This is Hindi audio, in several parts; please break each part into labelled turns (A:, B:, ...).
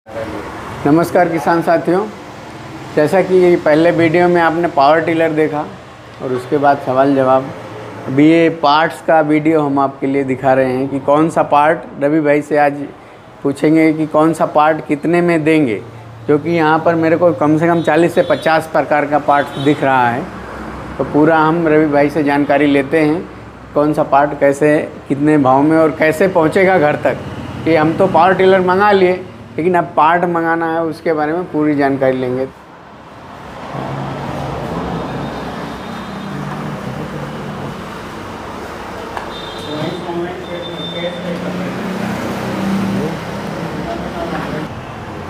A: नमस्कार किसान साथियों, जैसा कि पहले वीडियो में आपने पावर टिलर देखा और उसके बाद सवाल जवाब, अभी ये पार्ट्स का वीडियो हम आपके लिए दिखा रहे हैं कि कौन सा पार्ट रवि भाई से आज पूछेंगे कि कौन सा पार्ट कितने में देंगे, क्योंकि यहाँ पर मेरे को कम से कम 40 से 50 प्रकार का पार्ट दिख रहा है। तो पूरा हम रवि भाई से जानकारी लेते हैं कौन सा पार्ट कैसे कितने भाव में और कैसे पहुँचेगा घर तक। कि हम तो पावर टिलर मंगा लिए, लेकिन अब पार्ट मंगाना है, उसके बारे में पूरी जानकारी लेंगे।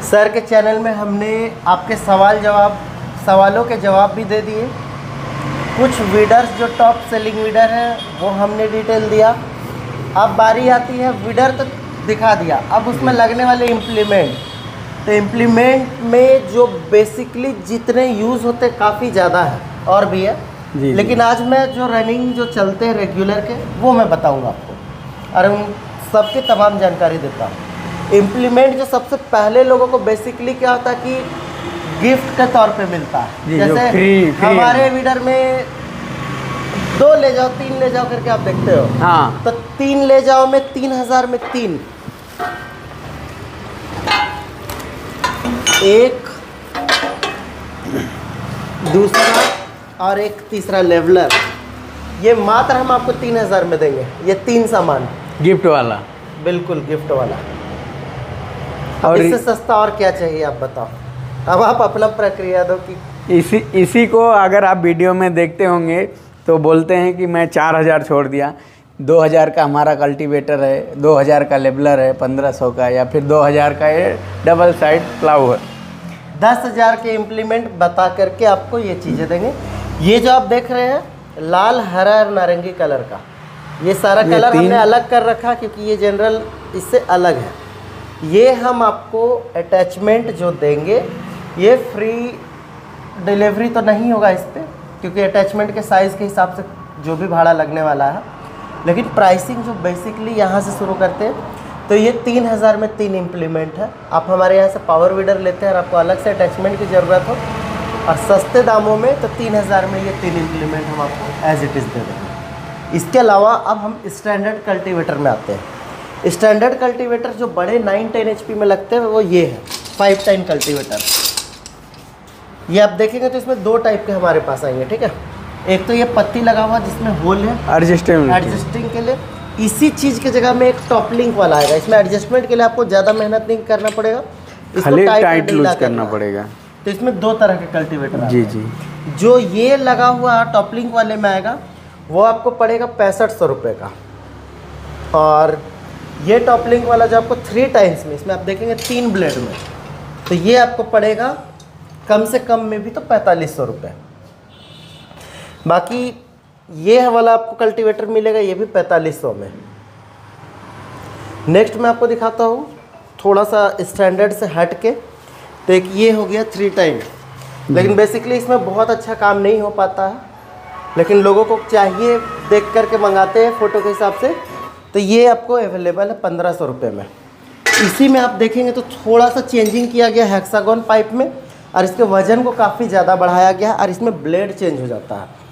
B: सर के चैनल में हमने आपके सवालों के जवाब भी दे दिए। कुछ वीडर्स जो टॉप सेलिंग वीडर है वो हमने डिटेल दिया। अब बारी आती है, वीडर तो दिखा दिया, अब उसमें लगने वाले इम्प्लीमेंट। तो इम्प्लीमेंट में जो बेसिकली जितने यूज़ होते काफ़ी ज़्यादा है और भी है जी, लेकिन आज मैं जो रनिंग जो चलते हैं रेगुलर के वो मैं बताऊंगा आपको और उन सबकी तमाम जानकारी देता हूँ। इम्प्लीमेंट जो सबसे पहले लोगों को बेसिकली क्या होता है कि गिफ्ट के तौर पे मिलता है। जैसे फ्री हमारे वीडर में 2 ले जाओ 3 ले जाओ करके आप देखते हो। हाँ, तो 3 ले जाओ में 3000 में 3, एक दूसरा और एक तीसरा लेवलर, ये मात्र हम आपको 3000 में देंगे। ये 3 सामान
A: गिफ्ट वाला,
B: बिल्कुल गिफ्ट वाला। और इससे सस्ता और क्या चाहिए आप बताओ। अब आप अपना प्रक्रिया दो कि
A: इसी को अगर आप वीडियो में देखते होंगे तो बोलते हैं कि मैं 4000 छोड़ दिया, 2000 का हमारा कल्टीवेटर है, 2000 का लेबलर है, 1500 का, या फिर 2000 का ये डबल साइड प्लाऊ है।
B: 10,000 के इम्प्लीमेंट बता करके आपको ये चीज़ें देंगे। ये जो आप देख रहे हैं लाल, हरा और नारंगी कलर का, ये सारा कलर हमने अलग कर रखा क्योंकि ये जनरल इससे अलग है। ये हम आपको अटैचमेंट जो देंगे, ये फ्री डिलीवरी तो नहीं होगा इस पर, क्योंकि अटैचमेंट के साइज़ के हिसाब से जो भी भाड़ा लगने वाला है। लेकिन प्राइसिंग जो बेसिकली यहाँ से शुरू करते हैं, तो ये 3000 में 3 इम्प्लीमेंट है। आप हमारे यहाँ से पावर वीडर लेते हैं और आपको अलग से अटैचमेंट की ज़रूरत हो और सस्ते दामों में, तो 3000 में ये 3 इम्प्लीमेंट हम आपको एज इट इज़ दे देंगे। इसके अलावा अब हम स्टैंडर्ड कल्टीवेटर में आते हैं। स्टैंडर्ड कल्टीवेटर जो बड़े 9-10 HP में लगते हैं वो ये है 510 कल्टीवेटर। ये आप देखेंगे तो इसमें 2 टाइप के हमारे पास आएंगे, ठीक है। एक तो ये पत्ती लगा हुआ जिसमें होल है एडजस्टिंग के लिए। इसी चीज़ की जगह में एक टॉप लिंक वाला आएगा। इसमें एडजस्टमेंट के लिए आपको ज़्यादा मेहनत नहीं करना पड़ेगा, इसको टाइट लूज करना पड़ेगा। तो इसमें 2 तरह के कल्टीवेटर जी जी। जो ये लगा हुआ टॉप लिंक वाले में आएगा वो आपको पड़ेगा 6500 रुपये का। और ये टॉप लिंक वाला जो आपको 3 टाइम्स में, इसमें आप देखेंगे 3 ब्लेड में, तो ये आपको पड़ेगा कम से कम में भी तो 4500 रुपये। बाकी ये वाला आपको कल्टीवेटर मिलेगा, ये भी 4500 में। नेक्स्ट मैं आपको दिखाता हूँ थोड़ा सा स्टैंडर्ड से हट के। तो एक ये हो गया 3 टाइम, लेकिन बेसिकली इसमें बहुत अच्छा काम नहीं हो पाता है, लेकिन लोगों को चाहिए देख करके मंगाते हैं फ़ोटो के हिसाब से। तो ये आपको अवेलेबल है 1500 रुपये में। इसी में आप देखेंगे तो थोड़ा सा चेंजिंग किया गया हेक्सागोन पाइप में और इसके वज़न को काफ़ी ज़्यादा बढ़ाया गया और इसमें ब्लेड चेंज हो जाता है।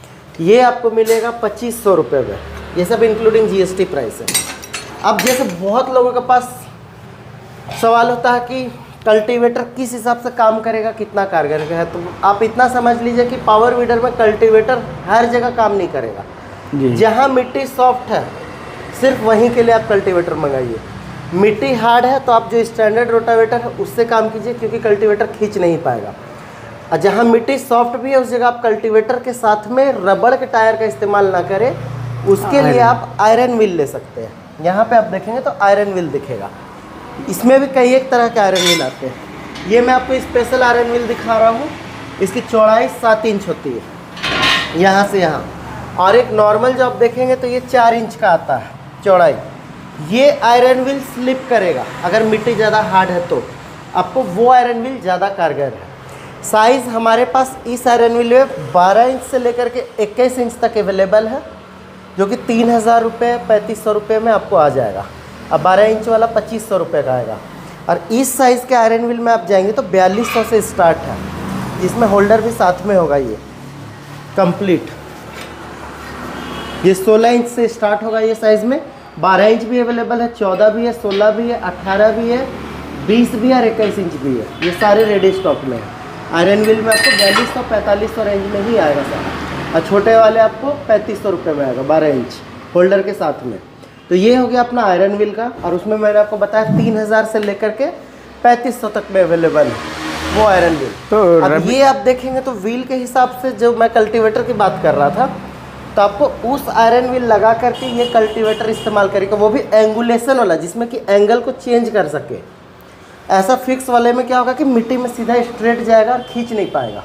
B: ये आपको मिलेगा 2500 रुपये में। ये सब इंक्लूडिंग GST प्राइस है। अब जैसे बहुत लोगों के पास सवाल होता है कि कल्टीवेटर किस हिसाब से काम करेगा, कितना कारगर है, तो आप इतना समझ लीजिए कि पावर वीडर में कल्टीवेटर हर जगह काम नहीं करेगा। जहाँ मिट्टी सॉफ्ट है सिर्फ वहीं के लिए आप कल्टीवेटर मंगाइए। मिट्टी हार्ड है तो आप जो स्टैंडर्ड रोटावेटर है उससे काम कीजिए, क्योंकि कल्टीवेटर खींच नहीं पाएगा। और जहाँ मिट्टी सॉफ्ट भी है उस जगह आप कल्टीवेटर के साथ में रबड़ के टायर का इस्तेमाल ना करें, उसके लिए आप आयरन व्हील ले सकते हैं। यहाँ पे आप देखेंगे तो आयरन व्हील दिखेगा। इसमें भी कई एक तरह के आयरन व्हील आते हैं। ये मैं आपको स्पेशल आयरन व्हील दिखा रहा हूँ। इसकी चौड़ाई 7 इंच होती है यहाँ से यहाँ, और एक नॉर्मल जो आप देखेंगे तो ये 4 इंच का आता है चौड़ाई। ये आयरन व्हील स्लिप करेगा अगर मिट्टी ज़्यादा हार्ड है, तो आपको वो आयरन व्हील ज़्यादा कारगर है। साइज़ हमारे पास इस आयरन व्हील में 12 इंच से लेकर के 21 इंच तक अवेलेबल है, जो कि 3000 रुपये 3500 रुपये में आपको आ जाएगा। अब 12 इंच वाला 2500 रुपये का आएगा। और इस साइज़ के आयरन व्हील में आप जाएंगे तो 4200 से स्टार्ट है। इसमें होल्डर भी साथ में होगा ये कंप्लीट। ये 16 इंच से स्टार्ट होगा ये साइज़ में। 12 इंच भी अवेलेबल है, 14 भी है, 16 भी है, 18 भी है, 20 भी है और 21 इंच भी है। ये सारे रेडी स्टॉक में है। आयरन व्हील में आपको 4200-4500 रेंज में ही आएगा सारा, और छोटे वाले आपको 3500 रुपये में आएगा 12 इंच होल्डर के साथ में। तो ये हो गया अपना आयरन व्हील का। और उसमें मैंने आपको बताया 3000 से लेकर के 3500 तक में अवेलेबल है वो आयरन व्हील।
A: तो
B: अब ये आप देखेंगे तो व्हील के हिसाब से, जो मैं कल्टीवेटर की बात कर रहा था, तो आपको उस आयरन व्हील लगा करके ये कल्टीवेटर इस्तेमाल करेगा, वो भी एंगुलेशन वाला, जिसमें कि एंगल को चेंज कर सके। ऐसा फिक्स वाले में क्या होगा कि मिट्टी में सीधा स्ट्रेट जाएगा और खींच नहीं पाएगा।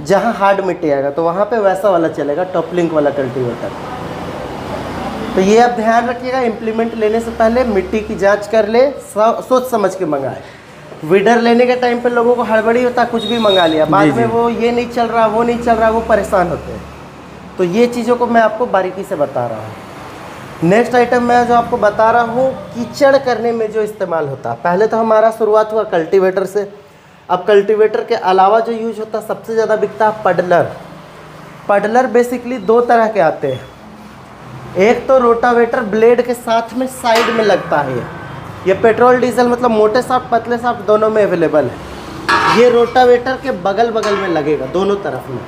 B: जहाँ हार्ड मिट्टी आएगा तो वहाँ पे वैसा वाला चलेगा, टॉप लिंक वाला कल्टीवेटर। तो ये आप ध्यान रखिएगा, इम्प्लीमेंट लेने से पहले मिट्टी की जांच कर ले, सोच समझ के मंगाए। वीडर लेने के टाइम पे लोगों को हड़बड़ी होता है, कुछ भी मंगा लिया, बाद में वो ये नहीं चल रहा, वो नहीं चल रहा, वो परेशान होते हैं। तो ये चीज़ों को मैं आपको बारीकी से बता रहा हूँ। नेक्स्ट आइटम मैं जो आपको बता रहा हूँ कीचड़ करने में जो इस्तेमाल होता है। पहले तो हमारा शुरुआत हुआ कल्टीवेटर से। अब कल्टीवेटर के अलावा जो यूज होता है, सबसे ज़्यादा बिकता है पडलर। पडलर बेसिकली 2 तरह के आते हैं। एक तो रोटावेटर ब्लेड के साथ में साइड में लगता है। ये पेट्रोल डीजल मतलब मोटे साफ्ट पतले साफ्ट दोनों में अवेलेबल है। ये रोटावेटर के बगल बगल में लगेगा दोनों तरफ में,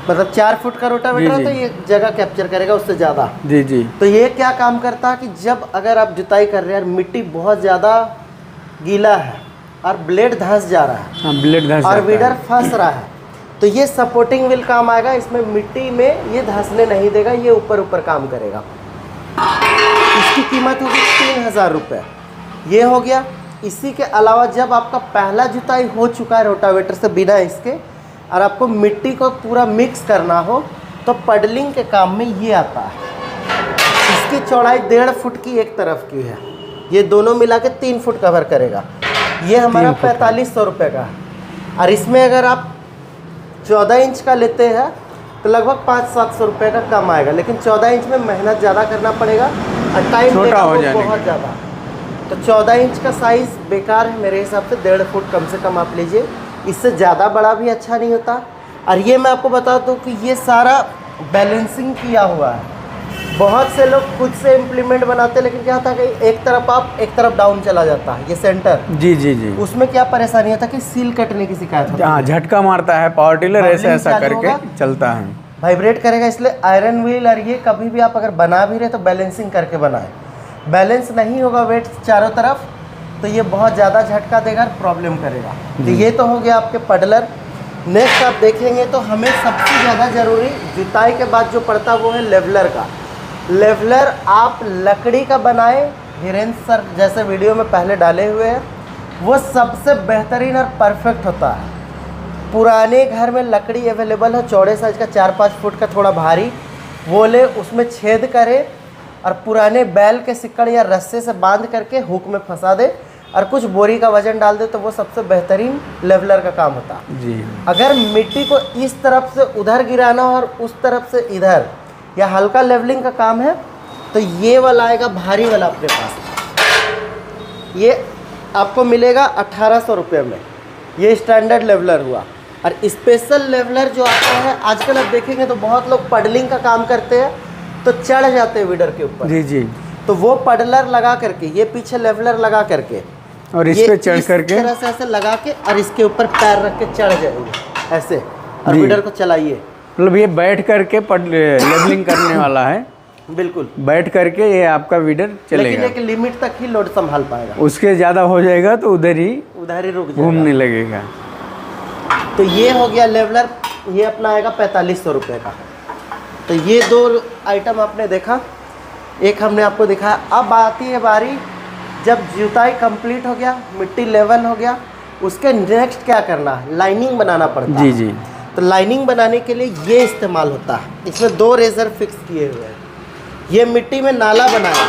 B: मतलब 4 फुट का रोटावेटर है तो ये जगह कैप्चर करेगा उससे ज़्यादा।
A: जी जी।
B: तो ये क्या काम करता है कि जब अगर आप जुताई कर रहे हैं और मिट्टी बहुत ज़्यादा गीला है और ब्लेड धंस जा रहा है,
A: हाँ, ब्लेड धंस
B: और वीडर फंस रहा है, तो ये सपोर्टिंग व्हील काम आएगा। इसमें मिट्टी में ये धंसने नहीं देगा, ये ऊपर ऊपर काम करेगा। इसकी कीमत होगी 3000 रुपये। ये हो गया। इसी के अलावा जब आपका पहला जुताई हो चुका है रोटावेटर से बिना इसके, और आपको मिट्टी को पूरा मिक्स करना हो, तो पडलिंग के काम में ये आता है। इसकी चौड़ाई 1.5 फुट की एक तरफ की है। ये दोनों मिला के 3 फुट कवर करेगा। ये हमारा 4500 रुपये का है। और इसमें अगर आप 14 इंच का लेते हैं तो लगभग 500-700 रुपये का कम आएगा, लेकिन 14 इंच में मेहनत ज़्यादा करना पड़ेगा और टाइम
A: छोटा हो जाएगा
B: बहुत ज़्यादा। तो 14 इंच का साइज़ बेकार है मेरे हिसाब से। 1.5 फुट कम से कम आप लीजिए, इससे ज़्यादा बड़ा भी अच्छा नहीं होता। और ये मैं आपको बता दूँ कि ये सारा बैलेंसिंग किया हुआ है। बहुत से लोग खुद से इम्प्लीमेंट बनाते हैं, लेकिन क्या होता है कि एक तरफ अप एक तरफ डाउन चला जाता है, ये सेंटर।
A: जी जी जी।
B: उसमें क्या परेशानी होता है कि सील कटने की शिकायत होती है।
A: हाँ, झटका मारता है पावर टिलर, ऐसा ऐसा करके चलता है,
B: वाइब्रेट करेगा। इसलिए आयरन व्हील और ये कभी भी आप अगर बना भी रहे तो बैलेंसिंग करके बनाएं। बैलेंस नहीं होगा वेट चारों तरफ तो ये बहुत ज़्यादा झटका देगा और प्रॉब्लम करेगा। तो ये तो हो गया आपके पडलर। नेक्स्ट आप देखेंगे तो हमें सबसे ज़्यादा ज़रूरी जुताई के बाद जो पड़ता है वो है लेवलर का। लेवलर आप लकड़ी का बनाए, धीरेन्द्र सर जैसे वीडियो में पहले डाले हुए हैं, वो सबसे बेहतरीन और परफेक्ट होता है। पुराने घर में लकड़ी अवेलेबल है चौड़े साइज का, 4-5 फुट का, थोड़ा भारी, वो ले उसमें छेद करे और पुराने बैल के सिक्कड़ या रस्से से बांध करके हुक में फंसा दे और कुछ बोरी का वजन डाल दे, तो वो सबसे बेहतरीन लेवलर का काम होता है
A: जी।
B: अगर मिट्टी को इस तरफ से उधर गिराना हो और उस तरफ से इधर, या हल्का लेवलिंग का काम है, तो ये वाला आएगा भारी वाला अपने पास। ये आपको मिलेगा 1800 रुपये में। ये स्टैंडर्ड लेवलर हुआ। और स्पेशल लेवलर जो आता है आजकल आप देखेंगे तो बहुत लोग पडलिंग का काम करते हैं तो चढ़ जाते हैं वीडर के ऊपर।
A: जी जी।
B: तो वो पडलर लगा करके, ये पीछे लेवलर लगा करके
A: और इस पे चढ़ करके
B: इस तरह से ऐसे लगा के और इसके ऊपर पैर रख के चढ़ जाएंगे ऐसे, और वीडर को चलाइए।
A: मतलब ये बैठ करके लेवलिंग करने वाला है।
B: बिल्कुल
A: बैठ करके ये आपका वीडर चलेगा,
B: लेकिन एक लिमिट तक ही लोड संभाल पाएगा।
A: उसके ज़्यादा हो जाएगा तो उधर ही
B: रुक
A: घूमने लगेगा।
B: तो ये हो गया लेवलर। ये अपना आएगा 4500 रुपये का। तो ये 2 आइटम आपने देखा, एक हमने आपको दिखाया। अब आती है बारी, जब जुताई कंप्लीट हो गया, मिट्टी लेवल हो गया, उसके नेक्स्ट क्या करना है, लाइनिंग बनाना पड़ता है।
A: जी जी।
B: तो लाइनिंग बनाने के लिए ये इस्तेमाल होता है। इसमें 2 रेजर फिक्स किए हुए हैं। ये मिट्टी में नाला बनाया,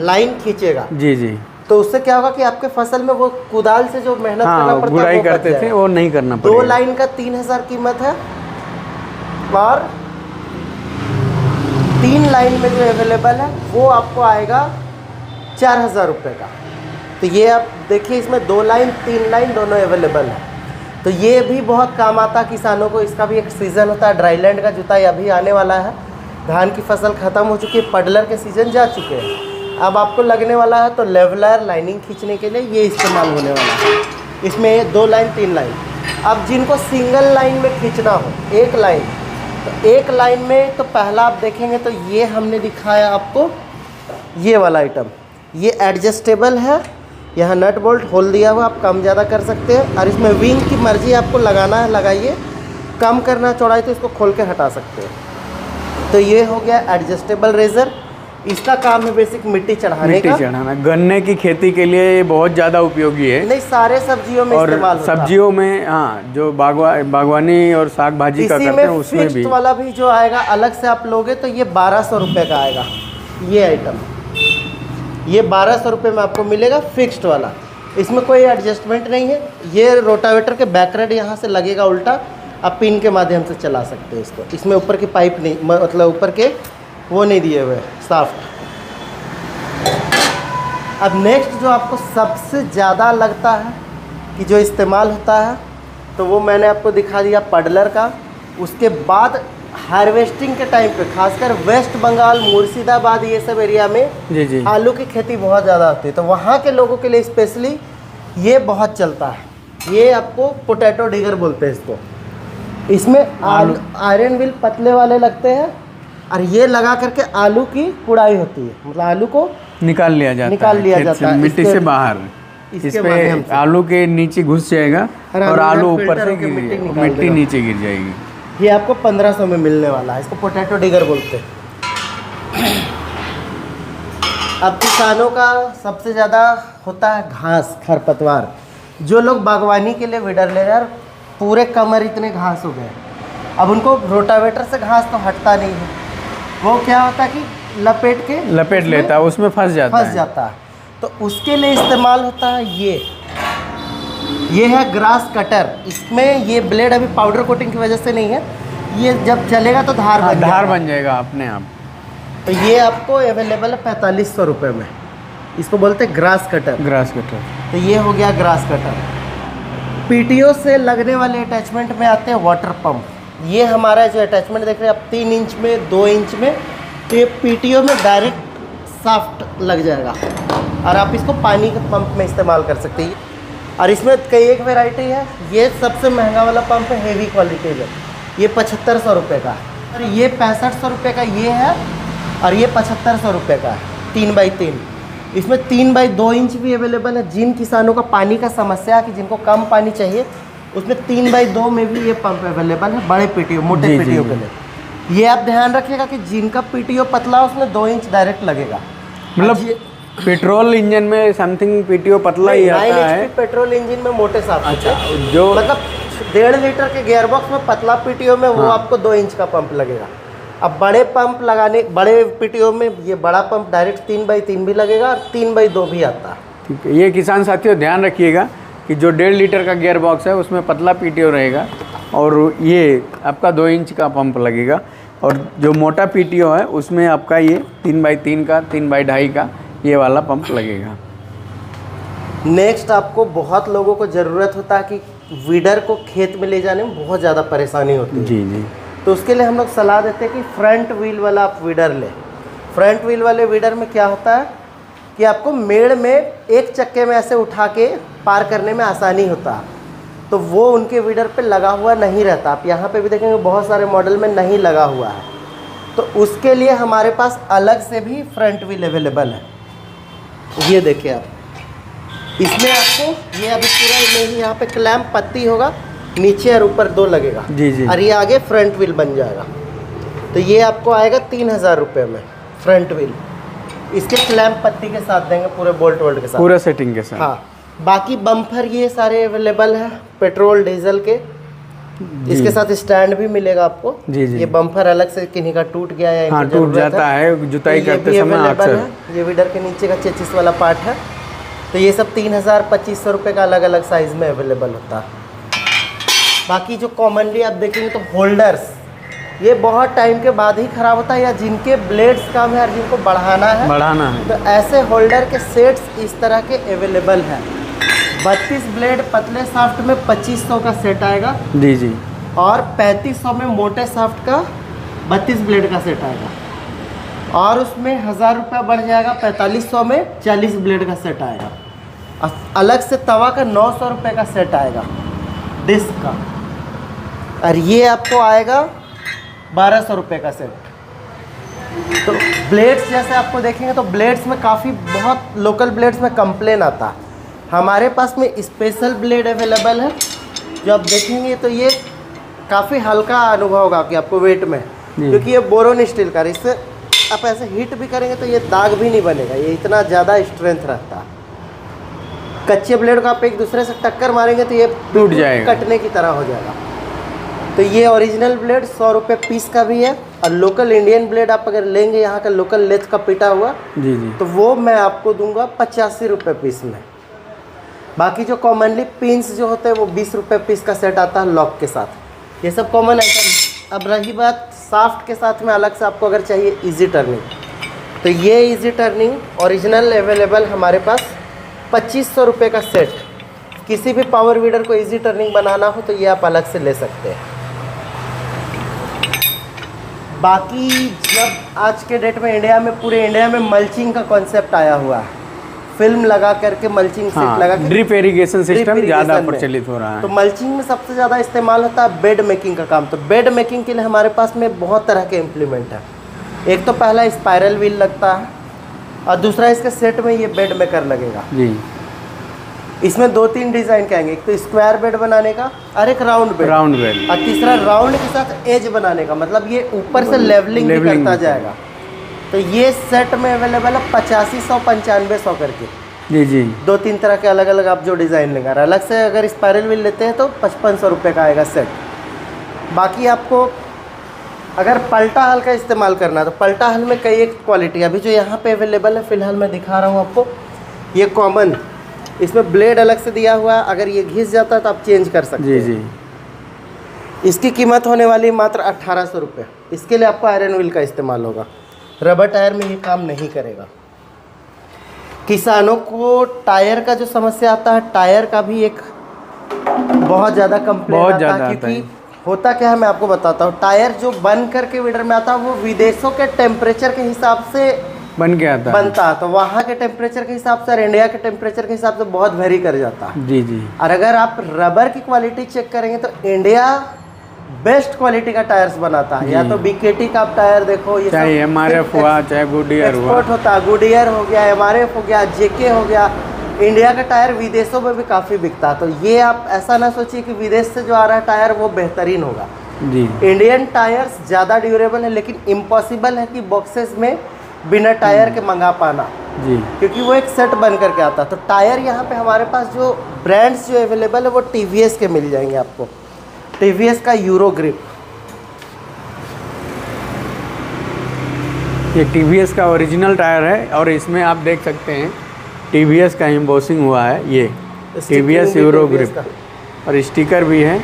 B: लाइन खींचेगा।
A: जी जी।
B: तो उससे क्या होगा कि आपके फसल में वो कुदाल से जो मेहनत करना पड़ता है,
A: गुड़ाई करते थे, वो नहीं करना पड़ेगा।
B: 2 लाइन का 3000 कीमत है, और 3 लाइन में जो अवेलेबल है वो आपको आएगा 4000 रुपये का। तो ये आप देखिए इसमें 2 लाइन 3 लाइन दोनों अवेलेबल है। तो ये भी बहुत काम आता है किसानों को। इसका भी एक सीज़न होता है। ड्राईलैंड का जुताई अभी आने वाला है। धान की फसल ख़त्म हो चुकी है, पडलर के सीज़न जा चुके हैं। अब आपको लगने वाला है तो लेवलर लाइनिंग खींचने के लिए ये इस्तेमाल होने वाला है। इसमें 2 लाइन 3 लाइन। अब जिनको सिंगल लाइन में खींचना हो, एक लाइन, तो एक लाइन में तो पहला आप देखेंगे तो ये हमने दिखाया आपको ये वाला आइटम। ये एडजस्टेबल है, यहाँ नट बोल्ट होल दिया हुआ, आप कम ज़्यादा कर सकते हैं। और इसमें विंग की मर्जी आपको लगाना है लगाइए, कम करना चौड़ाई तो इसको खोल के हटा सकते हैं। तो ये हो गया एडजस्टेबल रेज़र। इसका काम है बेसिक मिट्टी चढ़ाने का।
A: मिट्टी चढ़ाना गन्ने की खेती के लिए ये बहुत ज़्यादा उपयोगी है।
B: नहीं, सारे सब्जियों में इस्तेमाल होता है।
A: सब्जियों में हाँ, जो बागवानी और साग भाजी का करते हैं उसमें भी।
B: वाला भी जो आएगा अलग से आप लोगे तो ये 1200 रुपये का आएगा। ये आइटम ये 1200 रुपये में आपको मिलेगा फिक्स्ड वाला। इसमें कोई एडजस्टमेंट नहीं है। ये रोटावेटर के बैकरेड यहाँ से लगेगा उल्टा, आप पिन के माध्यम से चला सकते हैं इसको। इसमें ऊपर की पाइप नहीं, मतलब ऊपर के वो नहीं दिए हुए साफ्ट। अब नेक्स्ट जो आपको सबसे ज़्यादा लगता है कि जो इस्तेमाल होता है, तो वो मैंने आपको दिखा दिया पडलर का। उसके बाद हार्वेस्टिंग के टाइम पे खासकर वेस्ट बंगाल, मुर्शिदाबाद, ये सब एरिया में
A: जी
B: आलू की खेती बहुत ज़्यादा होती है। तो वहाँ के लोगों के लिए स्पेशली ये बहुत चलता है। ये आपको पोटैटो डिगर बोलते हैं इसको। इसमें आयरन व्हील पतले वाले लगते हैं और ये लगा करके आलू की कुड़ाई होती है, मतलब आलू को
A: निकाल लिया जाता है मिट्टी से बाहर। इस पे आलू के नीचे घुस जाएगा और आलू ऊपर से गिर जाएगा, मिट्टी नीचे गिर जाएगी।
B: ये आपको 1500 में मिलने वाला है। इसको पोटैटो डिगर बोलते हैं। अब किसानों का सबसे ज़्यादा होता है घास, खरपतवार। जो लोग बागवानी के लिए वीडर ले रहे हैं, पूरे कमर इतने घास हो गए, अब उनको रोटावेटर से घास तो हटता नहीं है। वो क्या होता है कि लपेट लेता है, उसमें फंस जाता है। तो उसके लिए इस्तेमाल होता है ये है ग्रास कटर। इसमें ये ब्लेड अभी पाउडर कोटिंग की वजह से नहीं है, ये जब चलेगा तो धार बन जाएगा अपने आप। तो ये आपको अवेलेबल है 4500 रुपये में। इसको बोलते हैं ग्रास कटर। तो ये हो गया ग्रास कटर। पीटीओ से लगने वाले अटैचमेंट में आते हैं वाटर पंप। ये हमारा जो अटैचमेंट देख रहे हैं आप 3 इंच में 2 इंच में, तो ये पीटीओ में डायरेक्ट साफ्ट लग जाएगा और आप इसको पानी के पंप में इस्तेमाल कर सकते हैं। और इसमें कई एक वैरायटी है। ये सबसे महंगा वाला पंप है, हेवी क्वालिटी में। ये 7500 रुपये का है और ये 6500 रुपये का ये है और ये 7500 रुपये का है 3x3। इसमें 3x2 इंच भी अवेलेबल है। जिन किसानों का पानी का समस्या है कि जिनको कम पानी चाहिए, उसमें 3x2 में भी ये पंप अवेलेबल है बड़े पीटीओ, मोटे पीटीओ के लिए। ये आप ध्यान रखिएगा कि जिनका पीटीओ पतला है उसमें 2 इंच डायरेक्ट लगेगा।
A: मतलब पेट्रोल इंजन में समथिंग पीटीओ पतला ही आता है।
B: पेट्रोल इंजन में मोटे साफ
A: अच्छा, जो
B: मतलब 1.5 लीटर के गियरबॉक्स में पतला पीटीओ में वो आपको 2 इंच का पंप लगेगा। अब बड़े पंप लगाने, बड़े पीटीओ में ये बड़ा पंप डायरेक्ट 3x3 भी लगेगा और 3x2 भी आता है।
A: ठीक है, ये किसान साथियों ध्यान रखिएगा कि जो 1.5 लीटर का गियर बॉक्स है उसमें पतला पीटीओ रहेगा और ये आपका 2 इंच का पंप लगेगा। और जो मोटा पीटीओ है उसमें आपका ये 3x3 का, 3x2.5 का ये वाला पंप लगेगा।
B: नेक्स्ट आपको बहुत लोगों को ज़रूरत होता है कि वीडर को खेत में ले जाने में बहुत ज़्यादा परेशानी होती है।
A: जी।
B: तो उसके लिए हम लोग सलाह देते हैं कि फ्रंट व्हील वाला आप वीडर लें। फ्रंट व्हील वाले वीडर में क्या होता है कि आपको मेड़ में एक चक्के में ऐसे उठा के पार करने में आसानी होता है। तो वो उनके वीडर पे लगा हुआ नहीं रहता। आप यहाँ पे भी देखेंगे बहुत सारे मॉडल में नहीं लगा हुआ है। तो उसके लिए हमारे पास अलग से भी फ्रंट व्हील अवेलेबल है। ये देखिए आप, इसमें आपको ये अभी पूरा नहीं, यहाँ पे क्लैम्प पत्ती होगा, नीचे और ऊपर 2 लगेगा। जी। और ये आगे फ्रंट व्हील बन जाएगा। तो ये आपको आएगा 3000 रुपये में फ्रंट व्हील। इसके क्लैम्प पत्ती के साथ देंगे, पूरे बोल्ट के साथ, पूरा
A: सेटिंग के साथ।
B: हाँ, बाकी बम्पर ये सारे अवेलेबल है पेट्रोल डीजल के। इसके साथ स्टैंड भी मिलेगा आपको। जी। ये बम्पर अलग से किन्हीं का टूट गया या
A: हाँ, टूट जाता है जुताई करते समय अक्सर।
B: ये वीडर के नीचे का चेचिस वाला पार्ट है। तो ये सब 3000-2500 रुपये का अलग अलग साइज़ में अवेलेबल होता है। बाकी जो कॉमनली आप देखेंगे तो होल्डर्स, ये बहुत टाइम के बाद ही ख़राब होता है, या जिनके ब्लेड्स कम है और जिनको बढ़ाना है तो ऐसे होल्डर के सेट्स इस तरह के अवेलेबल हैं। 32 ब्लेड पतले साफ्ट में 2500 का सेट आएगा
A: जी जी,
B: और 3500 में मोटे साफ्ट का 32 ब्लेड का सेट आएगा, और उसमें 1000 रुपया बढ़ जाएगा, 4500 में 40 ब्लेड का सेट आएगा। अलग से तवा का 900 रुपये का सेट आएगा डिस्क का, और ये आपको आएगा 1200 रुपये का सेट। तो ब्लेड्स जैसे आपको देखेंगे तो ब्लेड्स में काफ़ी बहुत लोकल ब्लेड्स में कंप्लेन आता है। हमारे पास में स्पेशल ब्लेड अवेलेबल है, जो आप देखेंगे तो ये काफ़ी हल्का अनुभव होगा कि आपको वेट में, क्योंकि ये बोरोन स्टील का, इससे आप ऐसे हीट भी करेंगे तो ये दाग भी नहीं बनेगा, ये इतना ज़्यादा स्ट्रेंथ रहता है। कच्चे ब्लेड को आप एक दूसरे से टक्कर मारेंगे तो ये
A: टूट जाएगा,
B: कटने की तरह हो जाएगा। तो ये ओरिजिनल ब्लेड 100 रुपये पीस का भी है, और लोकल इंडियन ब्लेड आप अगर लेंगे यहाँ का लोकल लेथ का पिटा हुआ
A: जी जी, तो
B: वो मैं आपको दूंगा 85 रुपये पीस में। बाकी जो कॉमनली पिंस जो होते हैं वो 20 रुपये पीस का सेट आता है लॉक के साथ, ये सब कॉमन आइटम। अब रही बात साफ्ट के साथ में अलग से आपको अगर चाहिए इजी टर्निंग, तो ये इजी टर्निंग ओरिजिनल अवेलेबल हमारे पास 2500 रुपये का सेट। किसी भी पावर वीडर को इजी टर्निंग बनाना हो तो ये आप अलग से ले सकते हैं। बाकी जब आज के डेट में इंडिया में, पूरे इंडिया में मल्चिंग का कॉन्सेप्ट आया हुआ है, फिल्म लगा करके मल्चिंग सीट लगा के
A: ड्रिप इरिगेशन सिस्टम ज़्यादा प्रचलित हो रहा है।
B: तो मल्चिंग में सबसे ज़्यादा इस्तेमाल होता है बेड मेकिंग का काम। तो बेड मेकिंग के लिए हमारे पास में बहुत तरह के इम्प्लीमेंट है। एक तो पहला स्पाइरल व्हील लगता है, और दूसरा इसके सेट में ये बेड मेकर लगेगा
A: जी।
B: इसमें 2-3 डिज़ाइन के आएंगे, एक तो स्क्वायर बेड बनाने का और एक राउंड बेड, और तीसरा राउंड के साथ एज बनाने का, मतलब ये ऊपर से लेवलिंग भी करता जाएगा। तो ये सेट में अवेलेबल है 8500 9500 करके
A: जी जी,
B: 2-3 तरह के अलग अलग आप जो डिज़ाइन लेंगे। अलग से अगर स्पाइरल व्हील लेते हैं तो 5500 रुपये का आएगा सेट। बाकी आपको अगर पलटा हल का इस्तेमाल करना है तो पलटा हल में कई एक क्वालिटी, अभी जो यहाँ पे अवेलेबल है फ़िलहाल मैं दिखा रहा हूँ आपको, ये कॉमन, इसमें ब्लेड अलग से दिया हुआ है, अगर ये घिस जाता है तो आप चेंज कर सकते हैं
A: जी जी।
B: इसकी कीमत होने वाली मात्र 1800 रुपये। इसके लिए आपको आयरन व्हील का इस्तेमाल होगा, रबर टायर में ये काम नहीं करेगा। किसानों को टायर का जो समस्या आता है, टायर का भी एक बहुत ज़्यादा कंप्लेंट आता है, क्योंकि होता क्या है मैं आपको बताता हूँ। टायर जो बन करके वीडर में आता है वो विदेशों के टेम्परेचर के हिसाब से बनता है, तो वहाँ के टेम्परेचर के हिसाब से और इंडिया के टेम्परेचर के हिसाब से बहुत वेरी कर जाता है
A: जी जी।
B: और अगर आप रबर की क्वालिटी चेक करेंगे तो इंडिया बेस्ट क्वालिटी का टायर्स बनाता है। या तो बीकेटी का आप टायर देखो, ये
A: चाहे एमआरएफ हुआ चाहे गुडियर हुआ,
B: एक्सपोर्ट होता है, गुडियर हो गया, एमआरएफ हो गया, जेके हो गया। इंडिया का टायर विदेशों में भी काफ़ी बिकता है। तो ये आप ऐसा ना सोचिए कि विदेश से जो आ रहा है टायर वो बेहतरीन होगा
A: जी।
B: इंडियन टायर्स ज़्यादा ड्यूरेबल है, लेकिन इम्पॉसिबल है कि बॉक्सेस में बिना टायर के मंगा पाना
A: जी,
B: क्योंकि वो एक सेट बन करके आता है। तो टायर यहाँ पे हमारे पास जो ब्रांड्स जो अवेलेबल है वो टीवीएस के मिल जाएंगे आपको। टीवीएस का यूरो ग्रिप,
A: ये टीवीएस का ओरिजिनल टायर है और इसमें आप देख सकते हैं टीवीएस का एम्बोसिंग हुआ है। ये टीवीएस यूरो ग्रिप और स्टिकर भी है।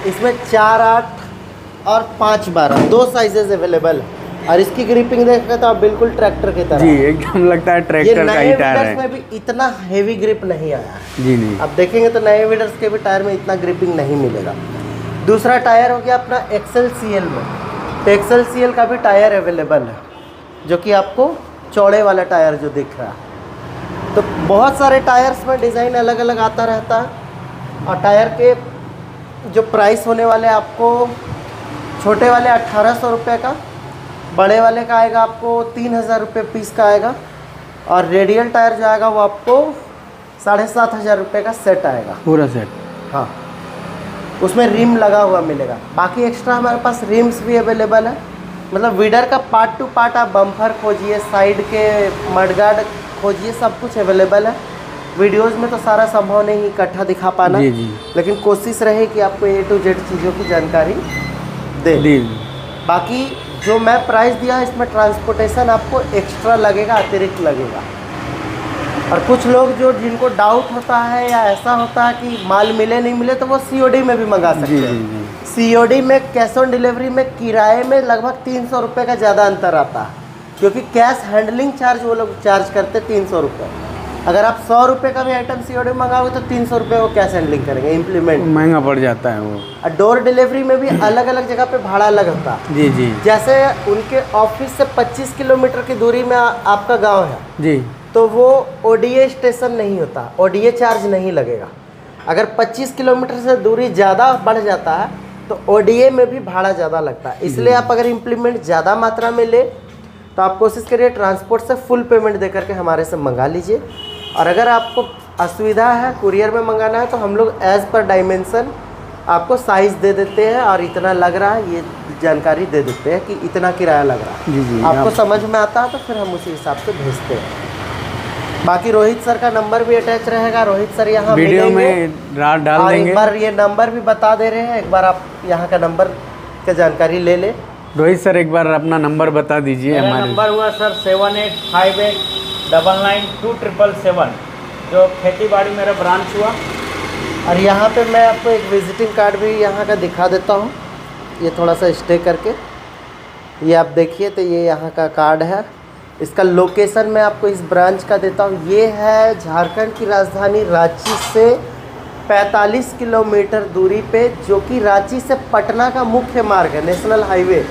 B: इसमें 4-8 और 5-12 दो साइजेस अवेलेबल है और इसकी ग्रिपिंग देखकर तो आप बिल्कुल ट्रैक्टर की तरह
A: जी, एकदम लगता है ट्रैक्टर का ही टायर है।
B: में भी इतना हेवी ग्रिप नहीं आया
A: जी नहीं,
B: आप देखेंगे तो नए वीडर्स के भी टायर में इतना ग्रिपिंग नहीं मिलेगा। दूसरा टायर हो गया अपना एक्सेल सीएल में। तो एक्सेल सीएल का भी टायर अवेलेबल है जो कि आपको चौड़े वाला टायर जो दिख रहा है। तो बहुत सारे टायर्स में डिज़ाइन अलग अलग आता रहता है और टायर के जो प्राइस होने वाले आपको छोटे वाले 1800 रुपये का, बड़े वाले का आएगा आपको 3000 रुपये पीस का आएगा और रेडियल टायर जो आएगा वो आपको 7500 रुपये का सेट आएगा
A: पूरा सेट।
B: हाँ, उसमें रिम लगा हुआ मिलेगा। बाकी एक्स्ट्रा हमारे पास रिम्स भी अवेलेबल है। मतलब वीडर का पार्ट टू पार्ट आप बम्पर खोजिए, साइड के मडगार्ड खोजिए, सब कुछ अवेलेबल है। वीडियोज़ में तो सारा संभव नहीं इकट्ठा दिखा पाना
A: जी जी,
B: लेकिन कोशिश रहे कि आपको A to Z चीज़ों की जानकारी दे। बाकी जो मैं प्राइस दिया है इसमें ट्रांसपोर्टेशन आपको एक्स्ट्रा लगेगा, अतिरिक्त लगेगा। और कुछ लोग जो जिनको डाउट होता है या ऐसा होता है कि माल मिले नहीं मिले तो वो COD में भी मंगा सकते हैं। COD में कैश ऑन डिलीवरी में किराए में लगभग 300 रुपये का ज़्यादा अंतर आता है, क्योंकि कैश हैंडलिंग चार्ज वो लोग चार्ज करते 300 रुपये। अगर आप 100 रुपये का भी आइटम COD मंगाओगे तो 300 रुपये वो कैश हैंडलिंग करेंगे, इम्प्लीमेंट
A: महंगा पड़ जाता है वो।
B: और डोर डिलीवरी में भी अलग अलग जगह पे भाड़ा अलग होता है।
A: जी जी।
B: जैसे उनके ऑफिस से 25 किलोमीटर की दूरी में आपका गाँव है
A: जी,
B: तो वो ODA स्टेशन नहीं होता, ODA चार्ज नहीं लगेगा। अगर 25 किलोमीटर से दूरी ज़्यादा बढ़ जाता है तो ODA में भी भाड़ा ज़्यादा लगता है। इसलिए आप अगर इम्प्लीमेंट ज़्यादा मात्रा में ले तो आप कोशिश करिए ट्रांसपोर्ट से फुल पेमेंट दे करके हमारे से मंगा लीजिए। और अगर आपको असुविधा है कुरियर में मंगाना है तो हम लोग एज़ पर डायमेंसन आपको साइज़ दे देते हैं और इतना लग रहा है ये जानकारी दे देते हैं कि इतना किराया लग रहा है।
A: जी जी,
B: आपको समझ में आता है तो फिर हम उसी हिसाब से भेजते हैं। बाकी रोहित सर का नंबर भी अटैच रहेगा। रोहित सर यहाँ
A: वीडियो में डाल देंगे।
B: एक बार ये नंबर भी बता दे रहे हैं, एक बार आप यहाँ का नंबर का जानकारी ले ले।
A: रोहित सर एक बार अपना नंबर बता दीजिए।
C: मेरा
A: हमारे
C: नंबर हुआ सर 7858992777, जो खेती बाड़ी मेरा ब्रांच हुआ।
B: और यहाँ पे मैं आपको एक विजिटिंग कार्ड भी यहाँ का दिखा देता हूँ, ये थोड़ा सा स्टे करके, ये आप देखिए तो ये यहाँ का कार्ड है। इसका लोकेशन मैं आपको इस ब्रांच का देता हूँ। ये है झारखंड की राजधानी रांची से 45 किलोमीटर दूरी पे, जो कि रांची से पटना का मुख्य मार्ग है, नेशनल हाईवे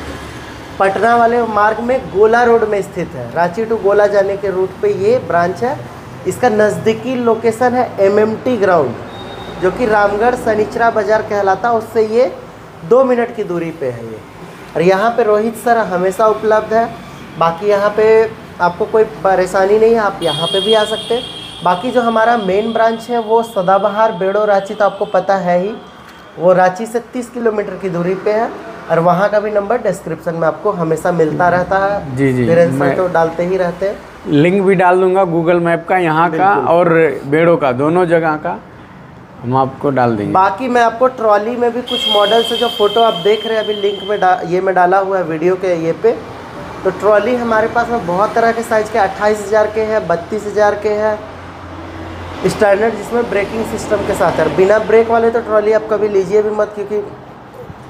B: पटना वाले मार्ग में गोला रोड में स्थित है। रांची टू गोला जाने के रूट पे ये ब्रांच है। इसका नज़दीकी लोकेशन है MMT ग्राउंड, जो कि रामगढ़ सनिचरा बाज़ार कहलाता है, उससे ये 2 मिनट की दूरी पे है ये। और यहाँ पे रोहित सर हमेशा उपलब्ध है। बाकी यहाँ पे आपको कोई परेशानी नहीं है, आप यहाँ पे भी आ सकते हैं। बाकी जो हमारा मेन ब्रांच है वो सदाबहार बेड़ो रांची, तो आपको पता है ही, वो रांची से 30 किलोमीटर की दूरी पे है। और वहाँ का भी नंबर डिस्क्रिप्शन में आपको हमेशा मिलता रहता है।
A: जी जी,
B: धीरेन्द्र सर तो डालते ही रहते हैं।
A: लिंक भी डाल दूंगा गूगल मैप का, यहाँ का और बेड़ो का, दोनों जगह का हम आपको डाल देंगे।
B: बाकी मैं आपको ट्रॉली में भी कुछ मॉडल से जो फोटो आप देख रहे हैं अभी लिंक में ये में डाला हुआ है वीडियो के ये पे, तो ट्रॉली हमारे पास में बहुत तरह के साइज़ के 28,000 के हैं, 32,000 के हैं, स्टैंडर्ड जिसमें ब्रेकिंग सिस्टम के साथ है। बिना ब्रेक वाले तो ट्रॉली आप कभी लीजिए भी मत, क्योंकि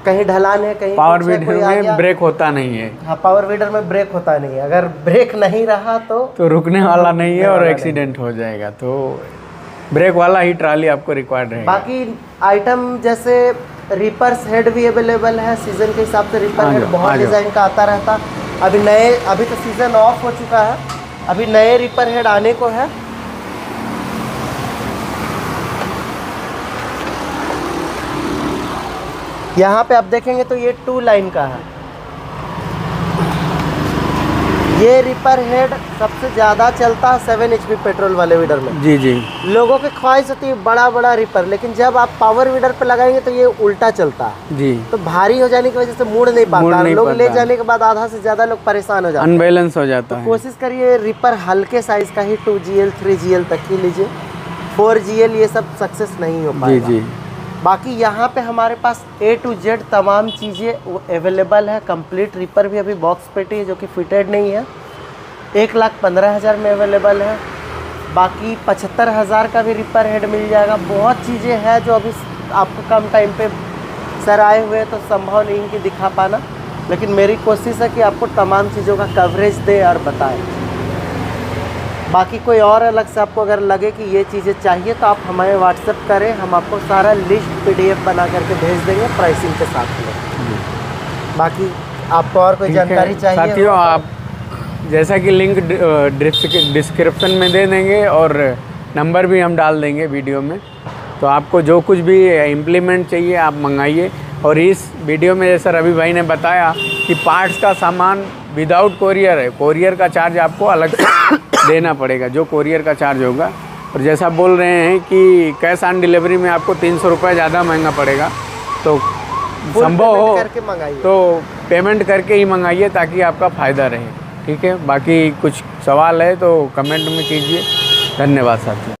B: कहीं ढलान है, कहीं
A: पावर वीडर में ब्रेक होता नहीं है।
B: हाँ, पावर वीडर में ब्रेक होता नहीं है। अगर ब्रेक नहीं रहा तो
A: रुकने वाला नहीं है और एक्सीडेंट हो जाएगा, तो ब्रेक वाला ही ट्रॉली आपको रिक्वायर्ड रहेगा।
B: बाकी आइटम जैसे रिपर्स हेड भी अवेलेबल है, सीजन के हिसाब से रिपर हेड बहुत डिज़ाइन का आता रहता। अभी तो सीज़न ऑफ हो चुका है, अभी नए रिपर हेड आने को है। यहाँ पे आप देखेंगे तो ये 2 लाइन का है। ये रिपर हेड सबसे ज़्यादा चलता है 7 HP पेट्रोल वाले वीडर में।
A: जी जी।
B: लोगों की ख्वाहिश होती है बड़ा बड़ा रिपर, लेकिन जब आप पावर वीडर पे लगाएंगे तो ये उल्टा चलता है
A: जी,
B: तो भारी हो जाने की वजह से मुड़ नहीं पाता, लोग ले जाने के बाद आधा से ज़्यादा लोग परेशान हो जाते हैं,
A: अनबैलेंस हो जाता है।
B: कोशिश करिए रिपर हल्के साइज़ का ही 2GL 3GL तक ही लीजिए, 4GL ये सब सक्सेस नहीं हो पाएगा।
A: जी जी।
B: बाकी यहाँ पे हमारे पास A to Z तमाम चीज़ें अवेलेबल है। कंप्लीट रिपर भी अभी बॉक्स पेटी है जो कि फिटेड नहीं है, 1,15,000 में अवेलेबल है। बाकी 75,000 का भी रिपर हेड मिल जाएगा। बहुत चीज़ें हैं जो अभी आपको कम टाइम पे सर आए हुए तो संभव नहीं कि दिखा पाना, लेकिन मेरी कोशिश है कि आपको तमाम चीज़ों का कवरेज दे और बताएं। बाकी कोई और अलग से आपको अगर लगे कि ये चीज़ें चाहिए तो आप हमें व्हाट्सएप करें, हम आपको सारा लिस्ट PDF बना करके भेज देंगे प्राइसिंग के साथ में। बाकी आपको और कोई जानकारी चाहिए
A: साथियों, आप जैसा कि लिंक डिस्क्रिप्शन में दे देंगे और नंबर भी हम डाल देंगे वीडियो में, तो आपको जो कुछ भी इम्प्लीमेंट चाहिए आप मंगाइए। और इस वीडियो में जैसा रवि भाई ने बताया कि पार्ट्स का सामान विदाउट कोरियर है, कोरियर का चार्ज आपको अलग से देना पड़ेगा, जो कोरियर का चार्ज होगा। और जैसा बोल रहे हैं कि कैश ऑन डिलीवरी में आपको 300 रुपये ज़्यादा महंगा पड़ेगा, तो संभव हो तो पेमेंट करके ही मंगाइए ताकि आपका फ़ायदा रहे। ठीक है, बाकी कुछ सवाल है तो कमेंट में कीजिए। धन्यवाद साथियों।